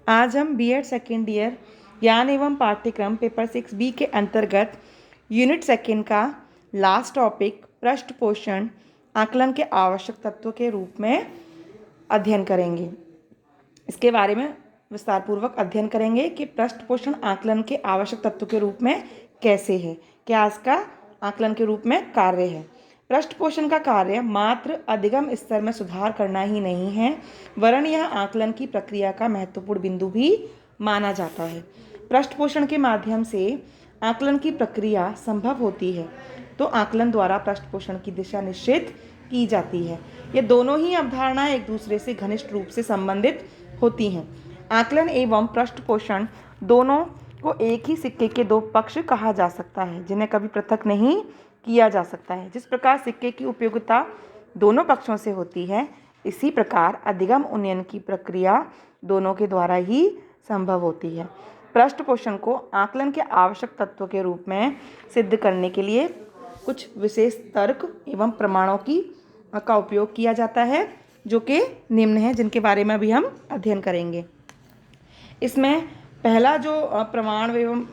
आज हम BEd second year ज्ञान एवं पाठ्यक्रम पेपर 6B के अंतर्गत यूनिट सेकेंड का लास्ट टॉपिक पृष्ठ पोषण आकलन के आवश्यक तत्वों के रूप में अध्ययन करेंगे। इसके बारे में विस्तारपूर्वक अध्ययन करेंगे कि पृष्ठ पोषण आकलन के आवश्यक तत्वों के रूप में कैसे है, क्या इसका आकलन के रूप में कार्य है। पृष्ठ पोषण का कार्य मात्र अधिगम स्तर में सुधार करना ही नहीं है, वरन यह आकलन की प्रक्रिया का महत्वपूर्ण बिंदु भी माना जाता है। पृष्ठ पोषण के माध्यम से आकलन की प्रक्रिया संभव होती है, तो आकलन द्वारा पृष्ठ पोषण की दिशा निश्चित की जाती है। ये दोनों ही अवधारणाएं एक दूसरे से घनिष्ठ रूप से संबंधित होती हैं। आकलन एवं पृष्ठ पोषण दोनों को एक ही सिक्के के दो पक्ष कहा जा सकता है, जिन्हें कभी पृथक नहीं किया जा सकता है। जिस प्रकार सिक्के की उपयोगिता दोनों पक्षों से होती है, इसी प्रकार अधिगम उन्नयन की प्रक्रिया दोनों के द्वारा ही संभव होती है। पृष्ठ पोषण को आकलन के आवश्यक तत्वों के रूप में सिद्ध करने के लिए कुछ विशेष तर्क एवं प्रमाणों का उपयोग किया जाता है, जो कि निम्न है, जिनके बारे में अभी हम अध्ययन करेंगे। इसमें पहला जो प्रमाण एवं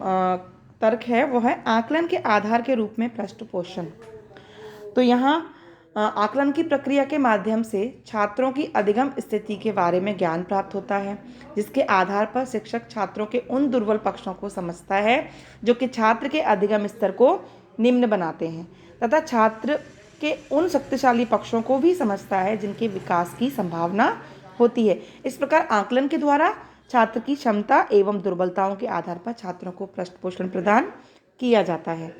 तर्क है वो है आकलन के आधार के रूप में पृष्ठ पोषण। तो यहाँ आकलन की प्रक्रिया के माध्यम से छात्रों की अधिगम स्थिति के बारे में ज्ञान प्राप्त होता है, जिसके आधार पर शिक्षक छात्रों के उन दुर्बल पक्षों को समझता है जो कि छात्र के अधिगम स्तर को निम्न बनाते हैं, तथा छात्र के उन शक्तिशाली पक्षों को भी समझता है जिनके विकास की संभावना होती है। इस प्रकार आकलन के द्वारा छात्र की क्षमता एवं दुर्बलताओं के आधार पर छात्रों को पृष्ठ पोषण प्रदान किया जाता है।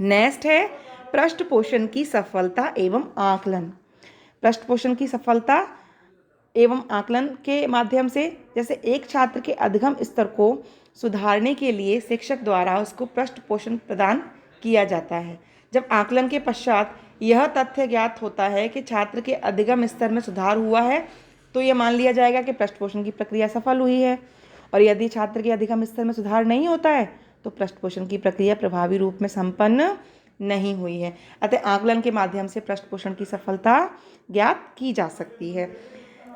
नेक्स्ट है पृष्ठ पोषण की सफलता एवं आकलन। पृष्ठ पोषण की सफलता एवं आकलन के माध्यम से, जैसे एक छात्र के अधिगम स्तर को सुधारने के लिए शिक्षक द्वारा उसको पृष्ठ पोषण प्रदान किया जाता है। जब आकलन के पश्चात यह तथ्य ज्ञात होता है कि छात्र के अधिगम स्तर में सुधार हुआ है, तो यह मान लिया जाएगा कि पृष्ठ पोषण की प्रक्रिया सफल हुई है। और यदि छात्र के अधिगम स्तर में सुधार नहीं होता है, तो पृष्ठ पोषण की प्रक्रिया प्रभावी रूप में संपन्न नहीं हुई है। अतः आकलन के माध्यम से पृष्ठ पोषण की सफलता ज्ञात की जा सकती है।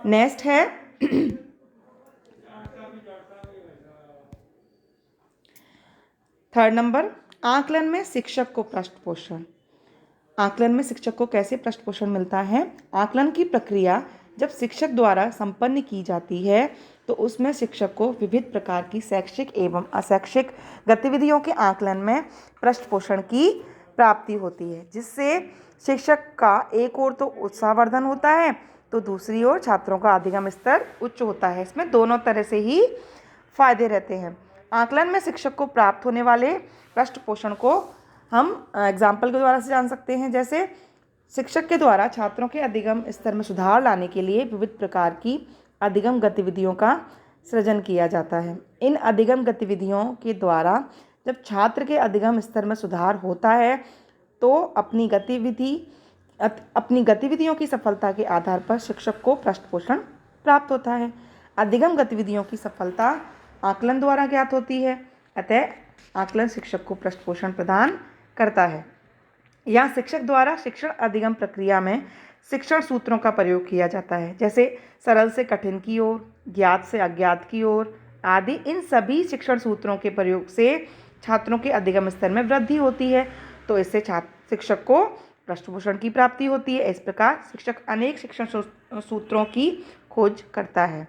नेक्स्ट है थर्ड नंबर, आकलन में शिक्षक को पृष्ठ पोषण। आकलन में शिक्षक को कैसे पृष्ठ पोषण मिलता है? आकलन की प्रक्रिया जब शिक्षक द्वारा संपन्न की जाती है, तो उसमें शिक्षक को विविध प्रकार की शैक्षिक एवं अशैक्षिक गतिविधियों के आकलन में पृष्ठ पोषण की प्राप्ति होती है, जिससे शिक्षक का एक ओर तो उत्साहवर्धन होता है, तो दूसरी ओर छात्रों का अधिगम स्तर उच्च होता है। इसमें दोनों तरह से ही फायदे रहते हैं। आकलन में शिक्षक को प्राप्त होने वाले पृष्ठ पोषण को हम एग्जाम्पल के द्वारा से जान सकते हैं। जैसे शिक्षक के द्वारा छात्रों के अधिगम स्तर में सुधार लाने के लिए विविध प्रकार की अधिगम गतिविधियों का सृजन किया जाता है। इन अधिगम गतिविधियों के द्वारा जब छात्र के अधिगम स्तर में सुधार होता है, तो अपनी गतिविधियों की सफलता के आधार पर शिक्षक को पृष्ठ पोषण प्राप्त होता है। अधिगम गतिविधियों की सफलता आकलन द्वारा ज्ञात होती है, अतः आकलन शिक्षक को पृष्ठ पोषण प्रदान करता है। यहाँ शिक्षक द्वारा शिक्षण अधिगम प्रक्रिया में शिक्षण सूत्रों का प्रयोग किया जाता है, जैसे सरल से कठिन की ओर, ज्ञात से अज्ञात की ओर आदि। इन सभी शिक्षण सूत्रों के प्रयोग से छात्रों के अधिगम स्तर में वृद्धि होती है, तो इससे शिक्षक को पृष्ठ पोषण की प्राप्ति होती है। इस प्रकार शिक्षक अनेक शिक्षण सूत्रों की खोज करता है।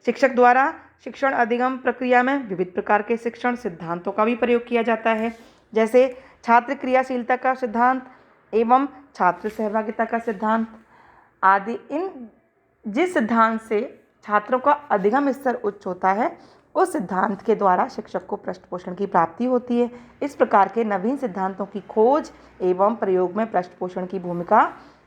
शिक्षक द्वारा शिक्षण अधिगम प्रक्रिया में विविध प्रकार के शिक्षण सिद्धांतों का भी प्रयोग किया जाता है, जैसे छात्र क्रियाशीलता का सिद्धांत एवं छात्र सहभागिता का सिद्धांत आदि। जिस सिद्धांत से छात्रों का अधिगम स्तर उच्च होता है, उस सिद्धांत के द्वारा शिक्षक को पृष्ठ पोषण की प्राप्ति होती है। इस प्रकार के नवीन सिद्धांतों की खोज एवं प्रयोग में पृष्ठ पोषण की भूमिका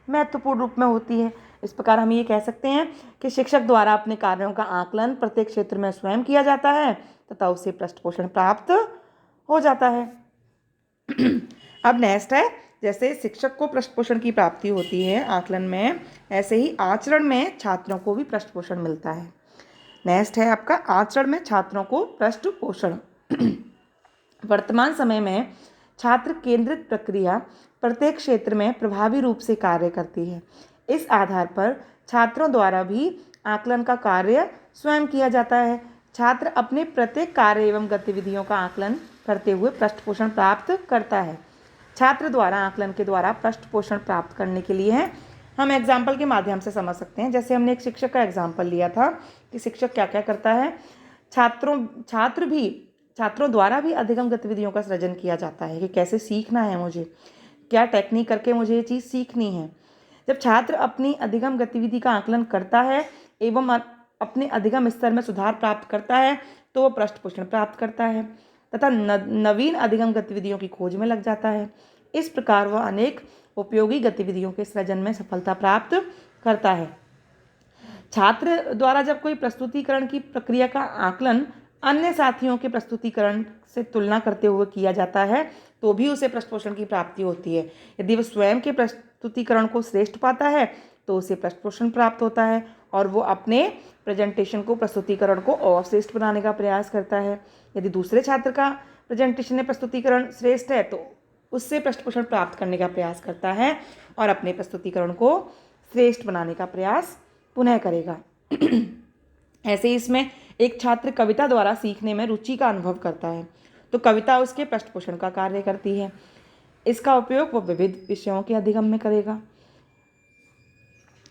महत्वपूर्ण रूप में होती है। इस प्रकार हम ये कह सकते हैं कि शिक्षक द्वारा अपने कार्यों का आकलन प्रत्येक क्षेत्र में स्वयं किया जाता है, तथा उसे पृष्ठ पोषण प्राप्त हो जाता है। अब नेक्स्ट है, जैसे शिक्षक को पृष्ठ पोषण की प्राप्ति होती है आकलन में, ऐसे ही आचरण में छात्रों को भी पृष्ठ पोषण मिलता है। नेक्स्ट है आपका आचरण में छात्रों को पृष्ठ पोषण। वर्तमान समय में छात्र केंद्रित प्रक्रिया प्रत्येक क्षेत्र में प्रभावी रूप से कार्य करती है। इस आधार पर छात्रों द्वारा भी आकलन का कार्य स्वयं किया जाता है। छात्र अपने प्रत्येक कार्य एवं गतिविधियों का आकलन करते हुए पृष्ठ पोषण प्राप्त करता है। छात्र द्वारा आकलन के द्वारा पृष्ठ पोषण प्राप्त करने के लिए है, हम एग्जाम्पल के माध्यम से समझ सकते हैं। जैसे हमने एक शिक्षक का एग्जाम्पल लिया था कि शिक्षक क्या क्या करता है। छात्रों द्वारा भी अधिगम गतिविधियों का सृजन किया जाता है कि कैसे सीखना है, मुझे क्या टेक्निक करके मुझे ये चीज़ सीखनी है। जब छात्र अपनी अधिगम गतिविधि का आकलन करता है एवं अपने अधिगम स्तर में सुधार प्राप्त करता है तो वह पृष्ठ पोषण प्राप्त करता है तथा नवीन अधिगम गतिविधियों की खोज में लग जाता है। इस प्रकार वह अनेक उपयोगी गतिविधियों के सृजन में सफलता प्राप्त करता है। छात्र द्वारा जब कोई प्रस्तुतिकरण की प्रक्रिया का आकलन अन्य साथियों के प्रस्तुतिकरण से तुलना करते हुए किया जाता है तो भी उसे पृष्ठ पोषण की प्राप्ति होती है। यदि वह स्वयं के प्रस्तुतिकरण को श्रेष्ठ पाता है तो उसे पृष्ठ पोषण प्राप्त होता है और वो अपने प्रेजेंटेशन को, प्रस्तुतिकरण को और श्रेष्ठ बनाने का प्रयास करता है। यदि दूसरे छात्र का प्रेजेंटेशन या प्रस्तुतिकरण श्रेष्ठ है तो उससे पृष्ठ पोषण प्राप्त करने का प्रयास करता है और अपने प्रस्तुतिकरण को श्रेष्ठ बनाने का प्रयास पुनः करेगा। ऐसे ही इसमें एक छात्र कविता द्वारा सीखने में रुचि का अनुभव करता है तो कविता उसके पृष्ठ पोषण का कार्य करती है। इसका उपयोग वो विविध विषयों के अधिगम में करेगा।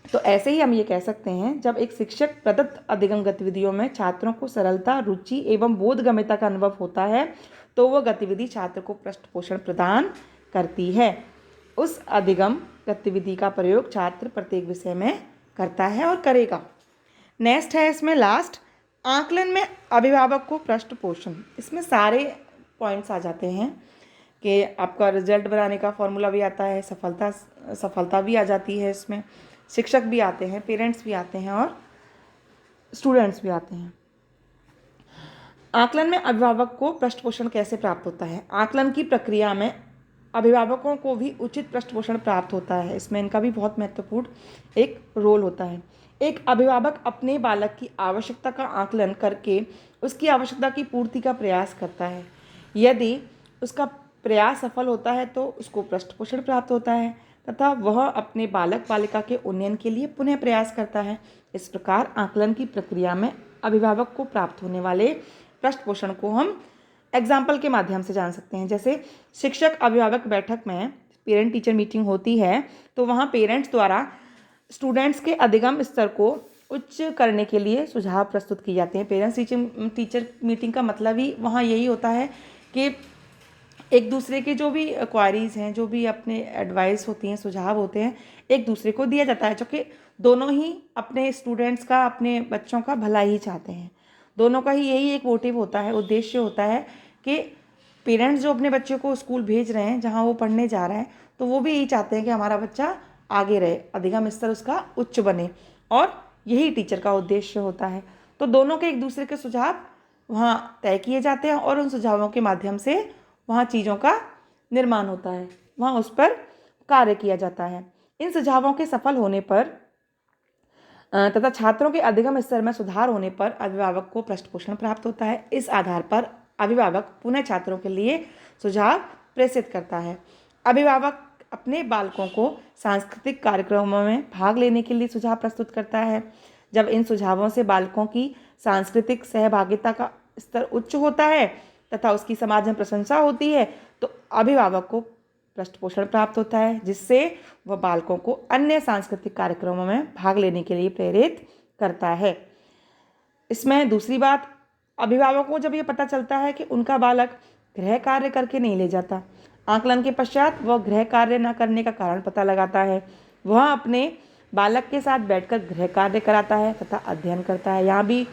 तो ऐसे ही हम ये कह सकते हैं, जब एक शिक्षक प्रदत्त अधिगम गतिविधियों में छात्रों को सरलता, रुचि एवं बोधगम्यता का अनुभव होता है तो वह गतिविधि छात्र को पृष्ठ पोषण प्रदान करती है। उस अधिगम गतिविधि का प्रयोग छात्र प्रत्येक विषय में करता है और करेगा। नेक्स्ट है इसमें लास्ट, आकलन में अभिभावक को पृष्ठ पोषण। इसमें सारे पॉइंट्स आ जाते हैं कि आपका रिजल्ट बनाने का फॉर्मूला भी आता है, सफलता भी आ जाती है, इसमें शिक्षक भी आते हैं, पेरेंट्स भी आते हैं और स्टूडेंट्स भी आते हैं। आकलन में अभिभावक को पृष्ठ पोषण कैसे प्राप्त होता है? आकलन की प्रक्रिया में अभिभावकों को भी उचित पृष्ठ पोषण प्राप्त होता है। इसमें इनका भी बहुत महत्वपूर्ण एक रोल होता है। एक अभिभावक अपने बालक की आवश्यकता का आकलन करके उसकी आवश्यकता की पूर्ति का प्रयास करता है। यदि उसका प्रयास सफल होता है तो उसको पृष्ठ पोषण प्राप्त होता है तथा वह अपने बालक बालिका के उन्नयन के लिए पुनः प्रयास करता है। इस प्रकार आकलन की प्रक्रिया में अभिभावक को प्राप्त होने वाले पृष्ठ पोषण को हम एग्जाम्पल के माध्यम से जान सकते हैं। जैसे शिक्षक अभिभावक बैठक में पेरेंट टीचर मीटिंग होती है तो वहाँ पेरेंट्स द्वारा स्टूडेंट्स के अधिगम स्तर को उच्च करने के लिए सुझाव प्रस्तुत किए जाते हैं। पेरेंट्स टीचर मीटिंग का मतलब ही वहाँ यही होता है कि एक दूसरे के जो भी क्वारीज हैं, जो भी अपने एडवाइस होती हैं, सुझाव होते हैं, एक दूसरे को दिया जाता है, जो कि दोनों ही अपने स्टूडेंट्स का, अपने बच्चों का भला ही चाहते हैं। दोनों का ही यही एक मोटिव होता है, उद्देश्य होता है कि पेरेंट्स जो अपने बच्चे को स्कूल भेज रहे हैं, जहाँ वो पढ़ने जा रहा है, तो वो भी यही चाहते हैं कि हमारा बच्चा आगे रहे, अधिगम स्तर उसका उच्च बने, और यही टीचर का उद्देश्य होता है। तो दोनों के एक दूसरे के सुझाव वहाँ तय किए जाते हैं और उन सुझावों के माध्यम से वहाँ चीज़ों का निर्माण होता है, वहाँ उस पर कार्य किया जाता है। इन सुझावों के सफल होने पर तथा छात्रों के अधिगम स्तर में सुधार होने पर अभिभावक को पृष्ठ पोषण प्राप्त होता है। इस आधार पर अभिभावक पुनः छात्रों के लिए सुझाव प्रेषित करता है। अभिभावक अपने बालकों को सांस्कृतिक कार्यक्रमों में भाग लेने के लिए सुझाव प्रस्तुत करता है। जब इन सुझावों से बालकों की सांस्कृतिक सहभागिता का स्तर उच्च होता है तथा उसकी समाज में प्रशंसा होती है तो अभिभावक को पृष्ठ पोषण प्राप्त होता है, जिससे वह बालकों को अन्य सांस्कृतिक कार्यक्रमों में भाग लेने के लिए प्रेरित करता है। इसमें दूसरी बात, अभिभावकों को जब ये पता चलता है कि उनका बालक गृह कार्य करके नहीं ले जाता, आकलन के पश्चात वह गृह कार्य न करने का कारण पता लगाता है, वह अपने बालक के साथ बैठकर गृह कार्य कराता है तथा अध्ययन करता है। यहाँ भी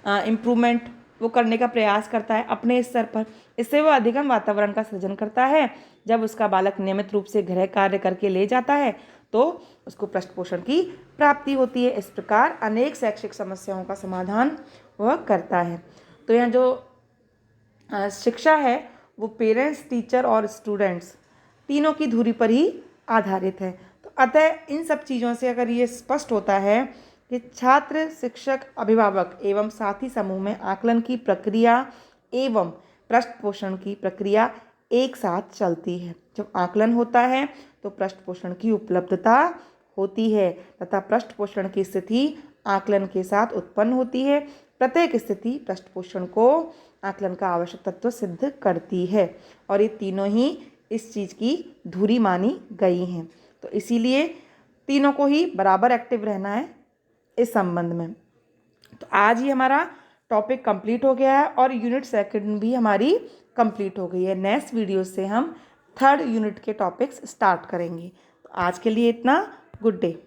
इम्प्रूवमेंट वो करने का प्रयास करता है अपने स्तर पर। इससे वह अधिगम वातावरण का सृजन करता है। जब उसका बालक नियमित रूप से गृह कार्य करके ले जाता है तो उसको पृष्ठ पोषण की प्राप्ति होती है। इस प्रकार अनेक शैक्षिक समस्याओं का समाधान वह करता है। तो यह जो शिक्षा है वो पेरेंट्स, टीचर और स्टूडेंट्स तीनों की धुरी पर ही आधारित है। तो अतः इन सब चीज़ों से अगर ये स्पष्ट होता है कि छात्र, शिक्षक, अभिभावक एवं साथी समूह में आकलन की प्रक्रिया एवं पृष्ठ पोषण की प्रक्रिया एक साथ चलती है। जब आकलन होता है तो पृष्ठ पोषण की उपलब्धता होती है तथा पृष्ठ पोषण की स्थिति आकलन के साथ उत्पन्न होती है। प्रत्येक स्थिति पृष्ठ पोषण को आकलन का आवश्यक तत्व सिद्ध करती है और ये तीनों ही इस चीज़ की धुरी मानी गई हैं। तो इसीलिए तीनों को ही बराबर एक्टिव रहना है इस संबंध में। तो आज ही हमारा टॉपिक कंप्लीट हो गया है और यूनिट सेकंड भी हमारी कंप्लीट हो गई है। नेक्स्ट वीडियो से हम थर्ड यूनिट के टॉपिक्स स्टार्ट करेंगे। तो आज के लिए इतना। Good day.